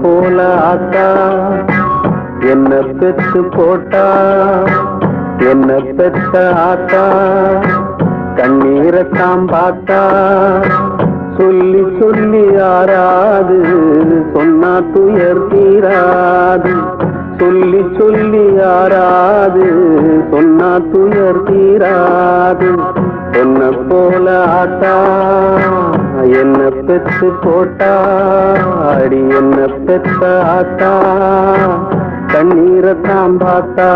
போல ஆத்தா என்ன பெற்று போட்டா, என்ன பெற்ற ஆத்தா கண்ணீரத்தான் பார்த்தா. சொல்லி சொல்லி ஆறாது சொன்னா துயர் தீராது, சொல்லி சொல்லி ஆறாது சொன்னா துயர் தீராது. என்ன போல ஆத்தா என்ன பெற்று போட்டா, அடி என்ன பெற்ற ஆத்தா கண்ணீரத்தான் பார்த்தா.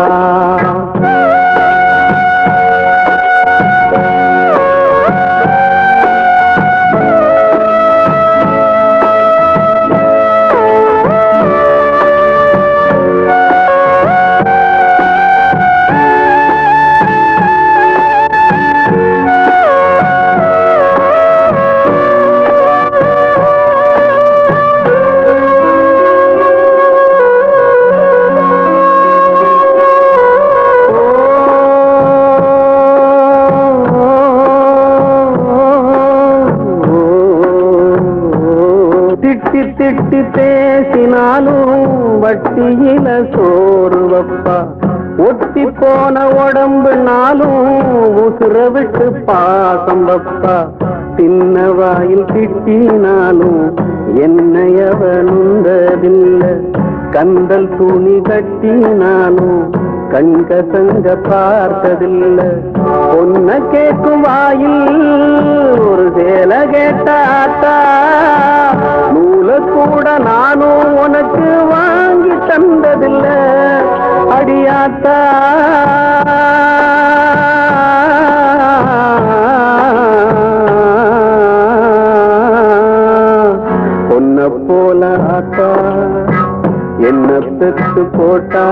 திட்டி திட்டி பேசினாலும் வட்டியில சோறு வப்பா, ஒட்டி போன உடம்புனாலும் உசுர விட்டு பாசம் வப்பா. சின்ன வாயில் திட்டினாலும் என்னையவனுந்ததில்லை, கந்தல் துணி கட்டினாலும் கண்கசங்க பார்த்ததில்லை. பொன்ன கேட்கும் வாயில் ஒரு சேலை கேட்டாத்தா, நூல கூட நானும் உனக்கு வாங்கி தந்ததில்லை அடியாத்தா. பொன்ன போல ஆத்தா என்ன பெற்று போட்டா,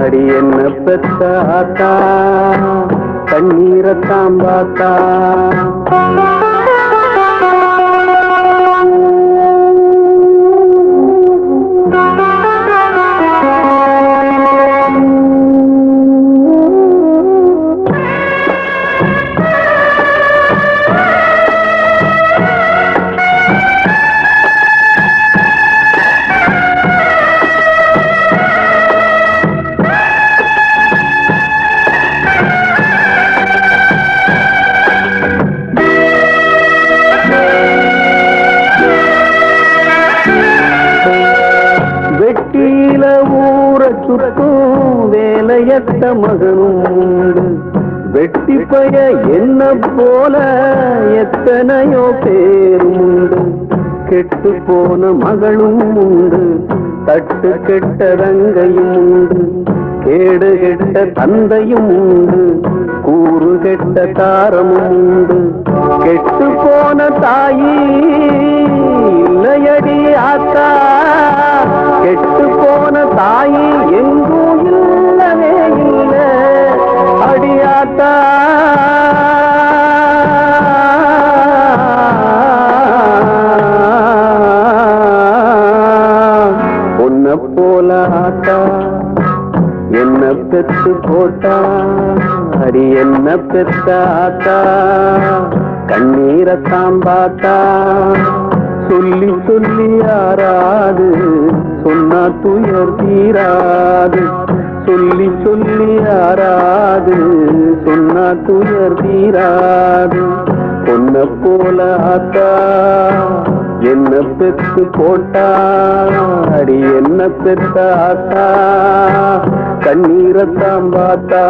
அடி என்ன பெற்ற ஆத்தா கண்ணீரத்தான் பார்த்தா. வெட்டியில ஊர சுற்றும் வேலையற்ற மகனும் உண்டு, வெட்டி பய என்ன போல எத்தனையோ பேரும் உண்டு. கெட்டு போன மகளும் உண்டு, தட்டு கெட்ட ரங்கையும் உண்டு, கேடு கெட்ட தந்தையும் உண்டு, கூறு கெட்ட தாரமும் உண்டு. கெட்டு போன தாயி இல்லையடி ஆத்தா, கெட்டு போன தாயி எங்கும் இல்லவே இல்லை அடியாத்தா. பொன்ன போல ஆத்தா என்ன பெற்று போட்டா, அடி என்ன பெற்ற ஆத்தா கண்ணீரத்தான் பார்த்தா. சொல்லி சொல்லி ஆறாது சொன்னா துயர் தீராது, சொல்லி சொல்லி ஆறாது சொன்னா துயர் தீராது. பொன்ன போல ஆத்தா என்ன பெற்று போட்டா, அடி என்ன பெற்ற ஆத்தா கண்ணீரத்தான் பார்த்தா.